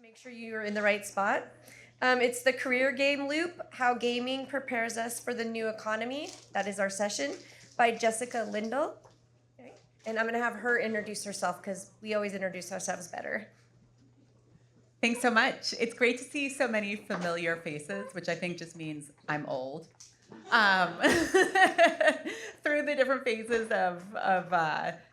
make sure you're in the right spot. It's the career game loop, how gaming prepares us for the new economy. That is our session by Jessica Lindl. Okay. And I'm going to have her introduce herself because we always introduce ourselves better. Thanks so much. It's great to see so many familiar faces, which I think just means I'm old. Um, through the different phases of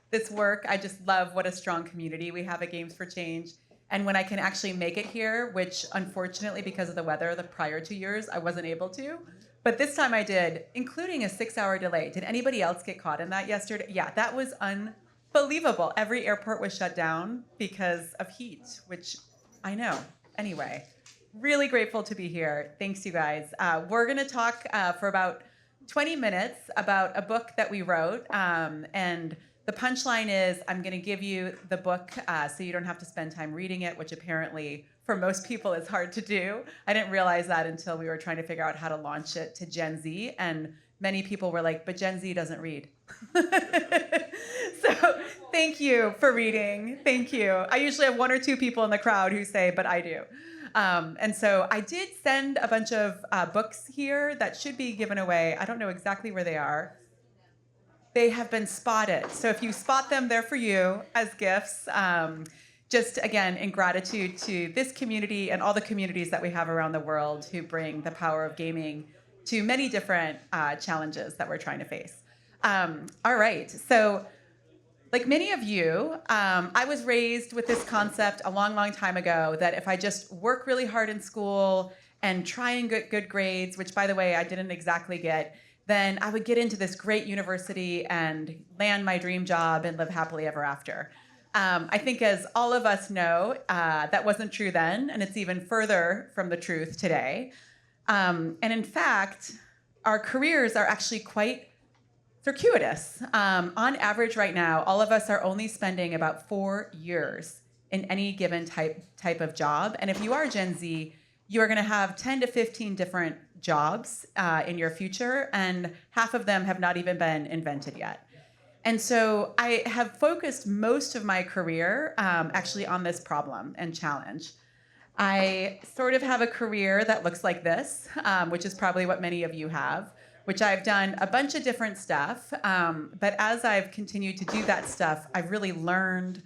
this work, I just love what a strong community we have at Games for Change. And when I can actually make it here, which unfortunately, because of the weather the prior 2 years, I wasn't able to. But this time I did, including a 6-hour delay. Did anybody else get caught in that yesterday? Yeah, that was unbelievable. Every airport was shut down because of heat, which I know. Anyway, really grateful to be here. Thanks, you guys. We're going to talk for about 20 minutes about a book that we wrote. And the punchline is I'm going to give you the book so you don't have to spend time reading it, which apparently for most people is hard to do. I didn't realize that until we were trying to figure out how to launch it to Gen Z. And many people were like, but Gen Z doesn't read. So thank you for reading. Thank you. I usually have 1 or 2 people in the crowd who say, but I do. And so I did send a bunch of books here that should be given away. I don't know exactly where they are. They have been spotted. So if you spot them, they're for you as gifts. Just again, in gratitude to this community and all the communities that we have around the world who bring the power of gaming to many different challenges that we're trying to face. All right, so like many of you, I was raised with this concept a long, long time ago that if I just work really hard in school and try and get good grades, which by the way, I didn't exactly get, then I would get into this great university and land my dream job and live happily ever after. I think as all of us know, that wasn't true then, and it's even further from the truth today. And in fact, our careers are actually quite circuitous. On average right now, all of us are only spending about 4 years in any given type of job. And if you are Gen Z, you are going to have 10 to 15 different jobs in your future, and half of them have not even been invented yet. And so I have focused most of my career actually on this problem and challenge. I sort of have a career that looks like this, which is probably what many of you have, which I've done a bunch of different stuff. But as I've continued to do that stuff, I've really learned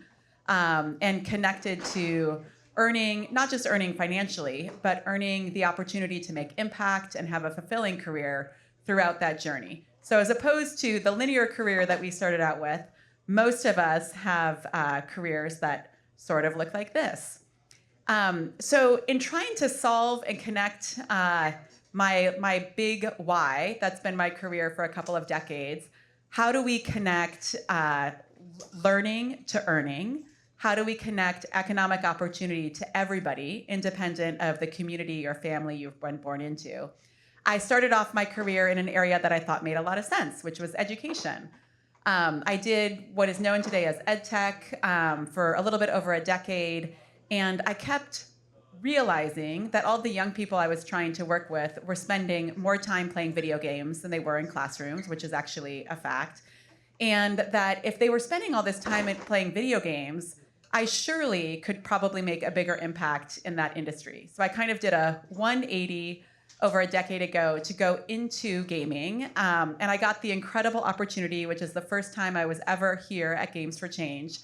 and connected to earning, not just earning financially, but earning the opportunity to make impact and have a fulfilling career throughout that journey. So as opposed to the linear career that we started out with, most of us have careers that sort of look like this. So in trying to solve and connect my big why, that's been my career for a couple of decades, how do we connect learning to earning? How do we connect economic opportunity to everybody, independent of the community or family you've been born into? I started off my career in an area that I thought made a lot of sense, which was education. I did what is known today as EdTech for a little bit over a decade, and I kept realizing that all the young people I was trying to work with were spending more time playing video games than they were in classrooms, which is actually a fact, and that if they were spending all this time playing video games, I surely could probably make a bigger impact in that industry. So I kind of did a 180 over a decade ago to go into gaming. And I got the incredible opportunity, which is the first time I was ever here at Games for Change,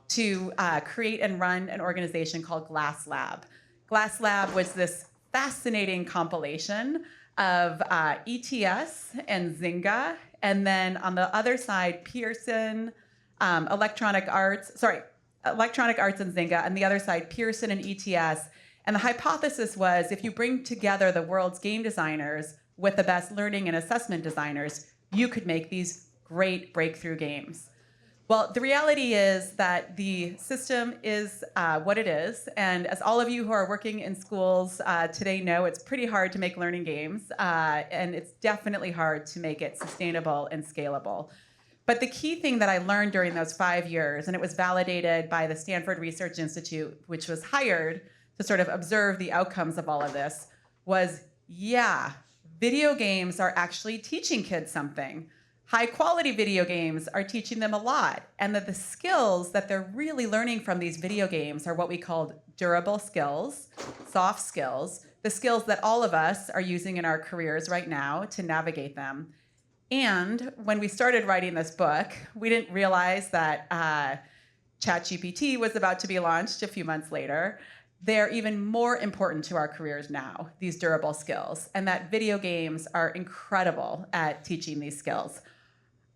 to create and run an organization called Glass Lab. Glass Lab was this fascinating compilation of ETS and Zynga, and then on the other side, Pearson, Electronic Arts and Zynga, and the other side, Pearson and ETS. And the hypothesis was if you bring together the world's game designers with the best learning and assessment designers, you could make these great breakthrough games. Well, the reality is that the system is what it is. And as all of you who are working in schools today know, it's pretty hard to make learning games. And it's definitely hard to make it sustainable and scalable. But the key thing that I learned during those 5 years, and it was validated by the Stanford Research Institute, which was hired to sort of observe the outcomes of all of this, was, yeah, video games are actually teaching kids something. high quality video games are teaching them a lot, and that the skills that they're really learning from these video games are what we call durable skills, soft skills, the skills that all of us are using in our careers right now to navigate them. And when we started writing this book, we didn't realize that ChatGPT was about to be launched a few months later. They're even more important to our careers now, these durable skills, and that video games are incredible at teaching these skills.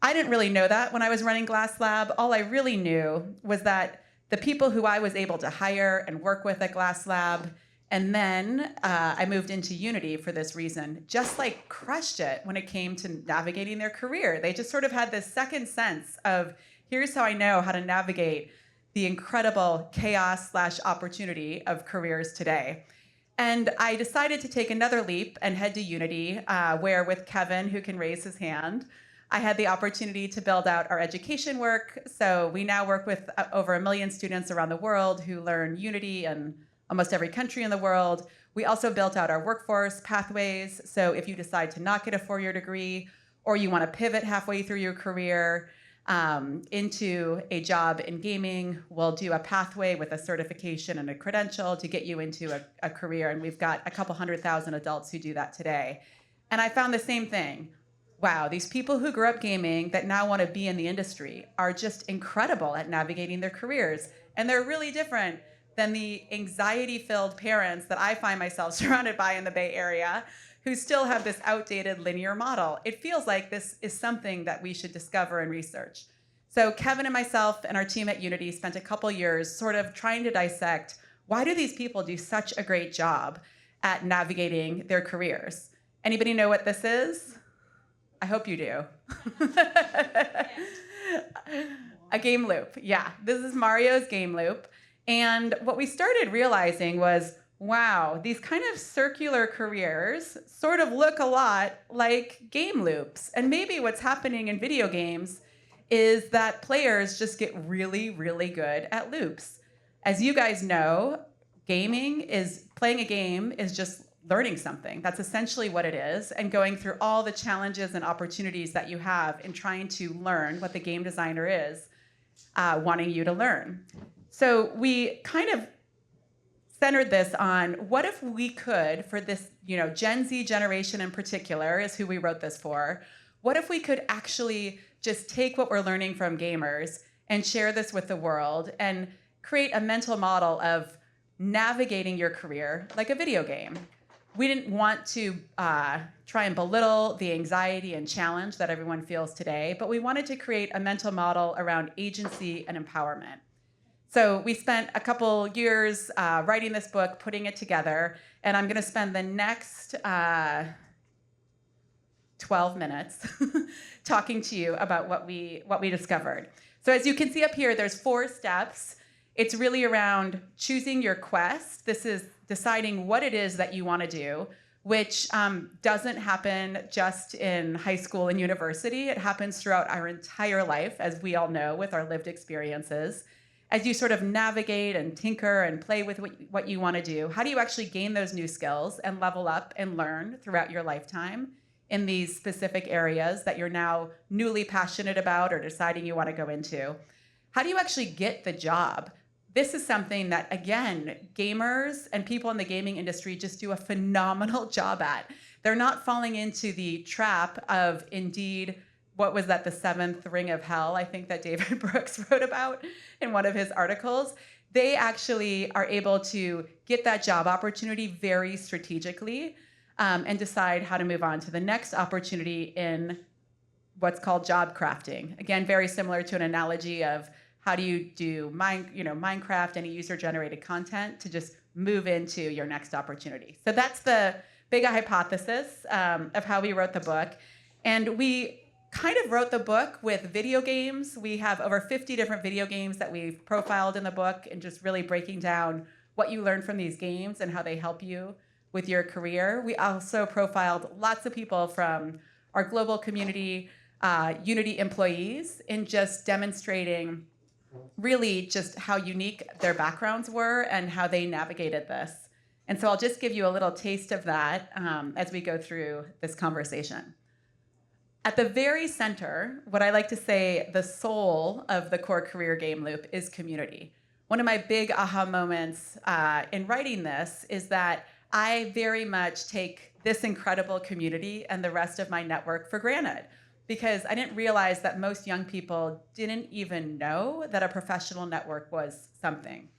I didn't really know that when I was running Glass Lab. All I really knew was that the people who I was able to hire and work with at Glass Lab, and then I moved into Unity for this reason, just like crushed it when it came to navigating their career. They just sort of had this second sense of, here's how I know how to navigate the incredible chaos/opportunity of careers today. And I decided to take another leap and head to Unity, where with Kevin, who can raise his hand, I had the opportunity to build out our education work. So we now work with over 1 million students around the world who learn Unity in almost every country in the world. We also built out our workforce pathways. So if you decide to not get a 4-year degree, or you want to pivot halfway through your career into a job in gaming, we'll do a pathway with a certification and a credential to get you into a career. And we've got a couple 100,000 adults who do that today. And I found the same thing. Wow, these people who grew up gaming that now want to be in the industry are just incredible at navigating their careers. And they're really different than the anxiety-filled parents that I find myself surrounded by in the Bay Area, who still have this outdated linear model. It feels like this is something that we should discover and research. So Kevin and myself and our team at Unity spent a couple years sort of trying to dissect, why do these people do such a great job at navigating their careers? Anybody know what this is? I hope you do. A game loop. Yeah, this is Mario's game loop. And what we started realizing was, wow, these kind of circular careers sort of look a lot like game loops. And maybe what's happening in video games is that players just get really, really good at loops. As you guys know, playing a game is just learning something. That's essentially what it is, and going through all the challenges and opportunities that you have in trying to learn what the game designer is wanting you to learn. So we kind of centered this on, what if we could, for this, Gen Z generation in particular is who we wrote this for, what if we could actually just take what we're learning from gamers and share this with the world and create a mental model of navigating your career like a video game. We didn't want to try and belittle the anxiety and challenge that everyone feels today, but we wanted to create a mental model around agency and empowerment. So we spent a couple years writing this book, putting it together, and I'm going to spend the next 12 minutes talking to you about what we discovered. So as you can see up here, there's 4 steps. It's really around choosing your quest. This is deciding what it is that you want to do, which doesn't happen just in high school and university. It happens throughout our entire life, as we all know, with our lived experiences. As you sort of navigate and tinker and play with what you want to do, how do you actually gain those new skills and level up and learn throughout your lifetime in these specific areas that you're now newly passionate about or deciding you want to go into? How do you actually get the job? This is something that, again, gamers and people in the gaming industry just do a phenomenal job at. They're not falling into the trap of, indeed, what was that, the 7th ring of hell, I think that David Brooks wrote about in one of his articles. They actually are able to get that job opportunity very strategically and decide how to move on to the next opportunity in what's called job crafting. Again, very similar to an analogy of how do you do Minecraft, any user-generated content, to just move into your next opportunity. So that's the big hypothesis of how we wrote the book. And we kind of wrote the book with video games. We have over 50 different video games that we've profiled in the book, and just really breaking down what you learn from these games and how they help you with your career. We also profiled lots of people from our global community, Unity employees, in just demonstrating really just how unique their backgrounds were and how they navigated this. And so I'll just give you a little taste of that as we go through this conversation. At the very center, what I like to say, the soul of the core career game loop is community. One of my big aha moments in writing this is that I very much take this incredible community and the rest of my network for granted, because I didn't realize that most young people didn't even know that a professional network was something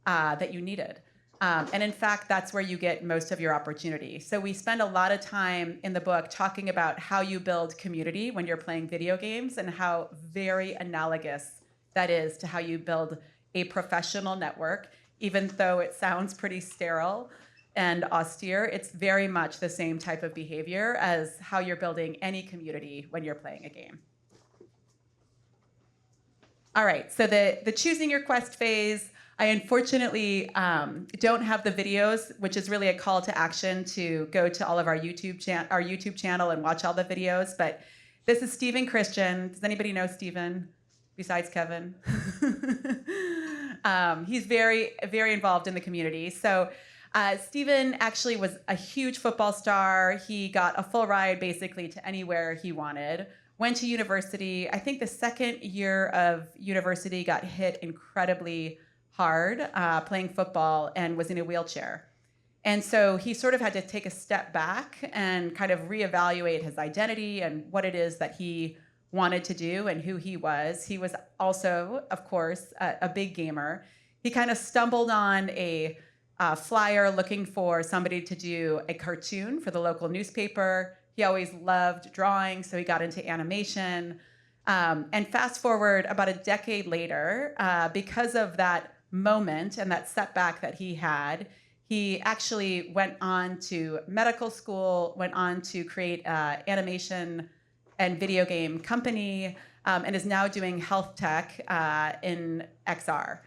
that you needed. And in fact, that's where you get most of your opportunity. So we spend a lot of time in the book talking about how you build community when you're playing video games and how very analogous that is to how you build a professional network. Even though it sounds pretty sterile and austere, it's very much the same type of behavior as how you're building any community when you're playing a game. All right, so the choosing your quest phase, I unfortunately don't have the videos, which is really a call to action to go to all of our YouTube channel and watch all the videos. But this is Stephen Christian. Does anybody know Stephen besides Kevin? He's very, very involved in the community. So Stephen actually was a huge football star. He got a full ride basically to anywhere he wanted. Went to university. I think the second year of university got hit incredibly hard playing football and was in a wheelchair. And so he sort of had to take a step back and kind of reevaluate his identity and what it is that he wanted to do and who he was. He was also, of course, a big gamer. He kind of stumbled on a flyer looking for somebody to do a cartoon for the local newspaper. He always loved drawing, so he got into animation. And fast forward about a decade later, because of that moment and that setback that he had, he actually went on to medical school, went on to create an animation and video game company, and is now doing health tech in XR.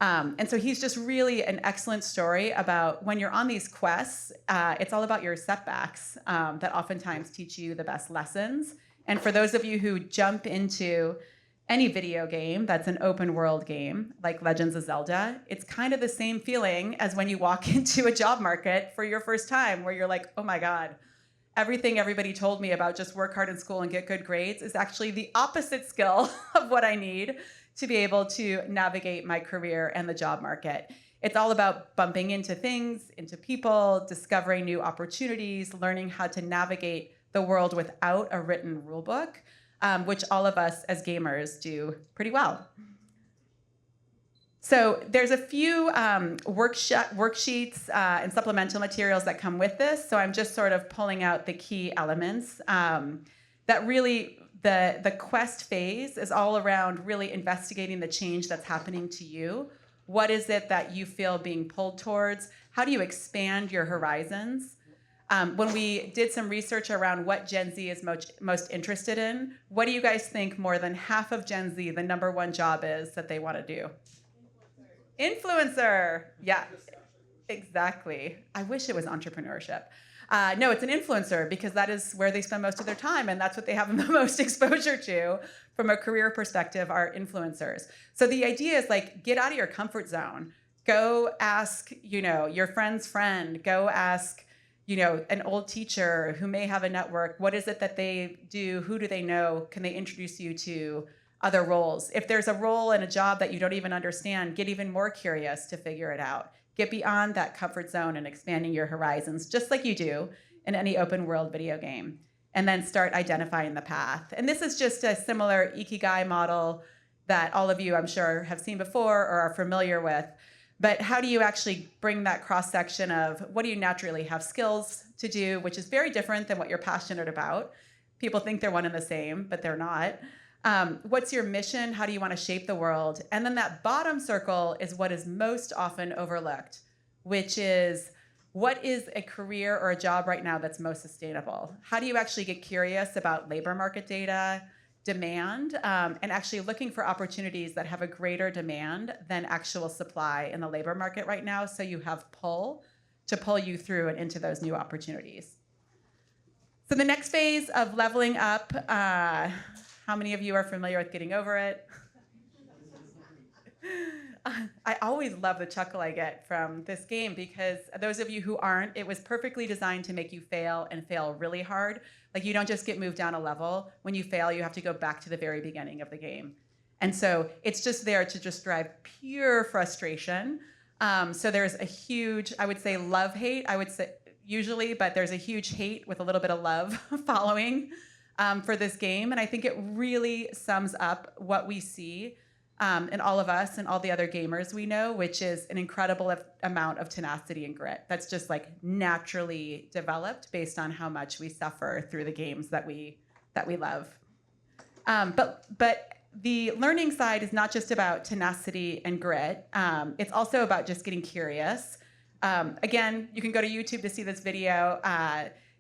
And so he's just really an excellent story about when you're on these quests, it's all about your setbacks that oftentimes teach you the best lessons. And for those of you who jump into any video game that's an open world game, like Legends of Zelda, it's kind of the same feeling as when you walk into a job market for your first time, where you're like, oh my God, everything everybody told me about just work hard in school and get good grades is actually the opposite skill of what I need to be able to navigate my career and the job market. It's all about bumping into things, into people, discovering new opportunities, learning how to navigate the world without a written rule book, which all of us as gamers do pretty well. So there's a few worksheets and supplemental materials that come with this. So I'm just sort of pulling out the key elements that really, the quest phase is all around really investigating the change that's happening to you. What is it that you feel being pulled towards? How do you expand your horizons? When we did some research around what Gen Z is most interested in, what do you guys think more than half of Gen Z, the number one job is that they want to do? Influencer. Yeah, exactly. I wish it was entrepreneurship. No, it's an influencer because that is where they spend most of their time, and that's what they have the most exposure to from a career perspective are influencers. So the idea is like, get out of your comfort zone. Go ask, your friend's friend. Go ask, an old teacher who may have a network. What is it that they do? Who do they know? Can they introduce you to other roles? If there's a role in a job that you don't even understand, get even more curious to figure it out. Get beyond that comfort zone and expanding your horizons, just like you do in any open world video game. And then start identifying the path. And this is just a similar Ikigai model that all of you, I'm sure, have seen before or are familiar with. But how do you actually bring that cross-section of what do you naturally have skills to do, which is very different than what you're passionate about. People think they're one and the same, but they're not. What's your mission? How do you want to shape the world? And then that bottom circle is what is most often overlooked, which is what is a career or a job right now that's most sustainable? How do you actually get curious about labor market data, demand, and actually looking for opportunities that have a greater demand than actual supply in the labor market right now, so you have pull to pull you through and into those new opportunities. So the next phase of leveling up, how many of you are familiar with getting over it? I always love the chuckle I get from this game because those of you who aren't, it was perfectly designed to make you fail and fail really hard. Like you don't just get moved down a level. When you fail, you have to go back to the very beginning of the game. And so it's just there to just drive pure frustration. So there's a huge, I would say love-hate, I would say usually, but there's a huge hate with a little bit of love following for this game. And I think it really sums up what we see in all of us and all the other gamers we know, which is an incredible amount of tenacity and grit that's just like naturally developed based on how much we suffer through the games that we love. But the learning side is not just about tenacity and grit. It's also about just getting curious. Again, you can go to YouTube to see this video.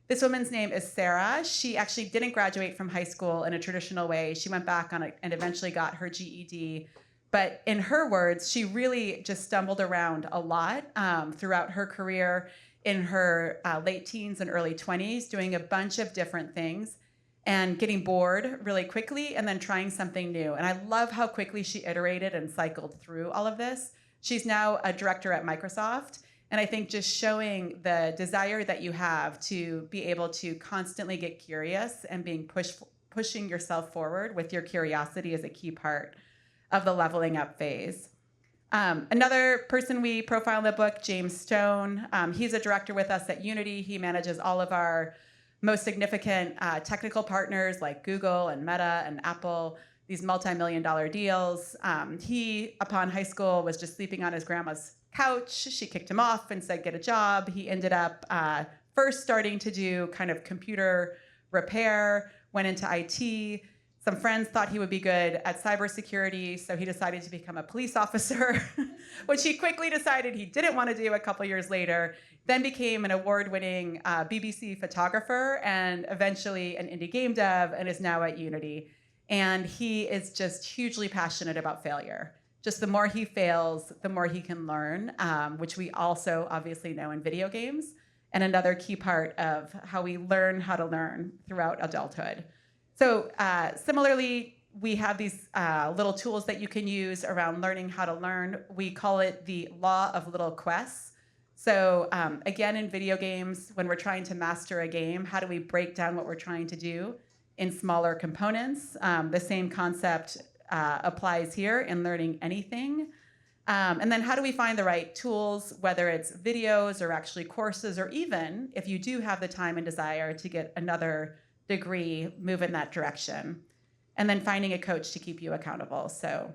This woman's name is Sarah. She actually didn't graduate from high school in a traditional way. She went back on it and eventually got her GED. But in her words, she really just stumbled around a lot throughout her career in her late teens and early 20s, doing a bunch of different things and getting bored really quickly and then trying something new. And I love how quickly she iterated and cycled through all of this. She's now a director at Microsoft. And I think just showing the desire that you have to be able to constantly get curious and pushing yourself forward with your curiosity is a key part of the leveling up phase. Another person we profile in the book, James Stone, he's a director with us at Unity. He manages all of our most significant technical partners like Google and Meta and Apple, these multi-million-dollar deals. He, upon high school, was just sleeping on his grandma's couch. She kicked him off and said, get a job. He ended up first starting to do kind of computer repair, went into IT. Some friends thought he would be good at cybersecurity, so he decided to become a police officer, which he quickly decided he didn't want to do a couple years later, then became an award-winning BBC photographer and eventually an indie game dev and is now at Unity. And he is just hugely passionate about failure. Just the more he fails, the more he can learn, which we also obviously know in video games, and another key part of how we learn how to learn throughout adulthood. So similarly, we have these little tools that you can use around learning how to learn. We call it the law of little quests. So again, in video games, when we're trying to master a game, how do we break down what we're trying to do in smaller components? The same concept applies here in learning anything. And then how do we find the right tools, whether it's videos or actually courses, or even if you do have the time and desire to get another degree, move in that direction. And then finding a coach to keep you accountable. So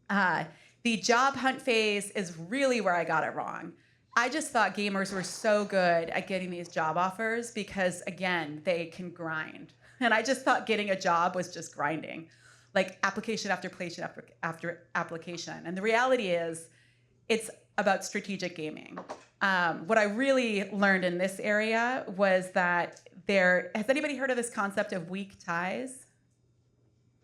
the job hunt phase is really where I got it wrong. I just thought gamers were so good at getting these job offers because, again, they can grind. And I just thought getting a job was just grinding, like application after application after application. And the reality is it's about strategic gaming. What I really learned in this area was that has anybody heard of this concept of weak ties?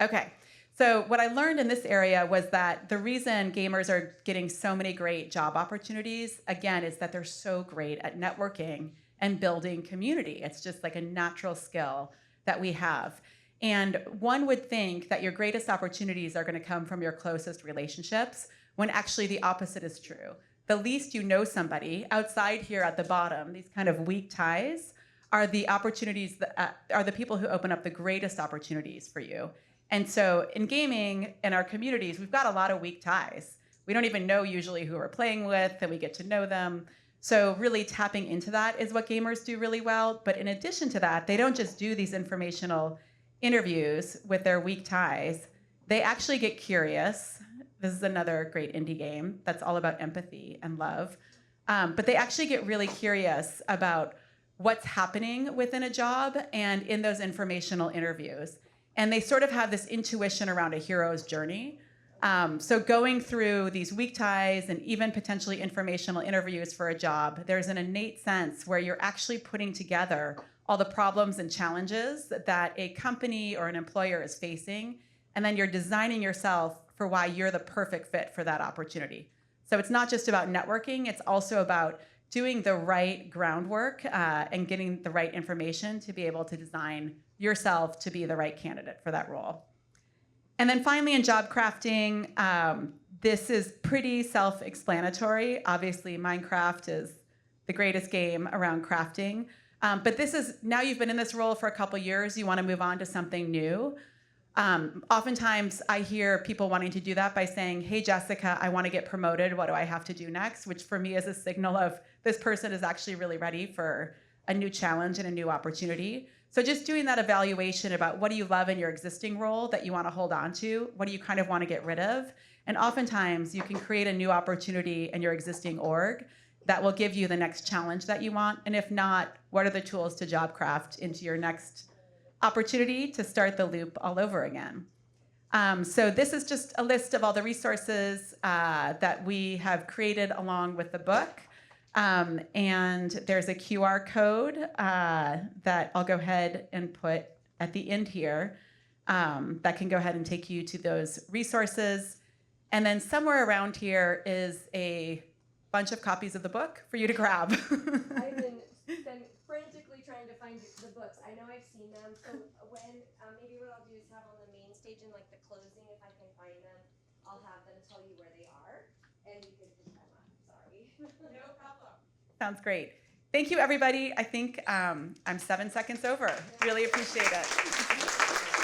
Okay. So what I learned in this area was that the reason gamers are getting so many great job opportunities, again, is that they're so great at networking and building community. It's just like a natural skill that we have. And one would think that your greatest opportunities are going to come from your closest relationships, when actually the opposite is true. The least you know somebody, outside here at the bottom, these kind of weak ties, are the opportunities that are the people who open up the greatest opportunities for you. And so in gaming, in our communities, we've got a lot of weak ties. We don't even know usually who we're playing with, and we get to know them. So really tapping into that is what gamers do really well. But in addition to that, they don't just do these informational interviews with their weak ties. They actually get curious. This is another great indie game that's all about empathy and love. But they actually get really curious about what's happening within a job and in those informational interviews. And they sort of have this intuition around a hero's journey. So going through these weak ties and even potentially informational interviews for a job, there's an innate sense where you're actually putting together all the problems and challenges that a company or an employer is facing, and then you're designing yourself for why you're the perfect fit for that opportunity. So it's not just about networking, it's also about doing the right groundwork and getting the right information to be able to design yourself to be the right candidate for that role. And then finally in job crafting, this is pretty self-explanatory. Obviously, Minecraft is the greatest game around crafting. But this is, now you've been in this role for a couple years, you want to move on to something new. Oftentimes, I hear people wanting to do that by saying, hey, Jessica, I want to get promoted. What do I have to do next? Which for me is a signal of this person is actually really ready for a new challenge and a new opportunity. So just doing that evaluation about what do you love in your existing role that you want to hold on to? What do you kind of want to get rid of? And oftentimes, you can create a new opportunity in your existing org that will give you the next challenge that you want. And if not, what are the tools to job craft into your next opportunity to start the loop all over again? So this is just a list of all the resources that we have created along with the book. And there's a QR code that I'll go ahead and put at the end here that can go ahead and take you to those resources. And then somewhere around here is a bunch of copies of the book for you to grab. I've been frantically trying to find the books. I know I've seen them. So when maybe what I'll do is have on the main stage and like the closing, if I can find them, I'll have them tell you where they are, and you can pick them up. Sorry. No problem. Sounds great. Thank you, everybody. I think I'm 7 seconds over. Really appreciate it.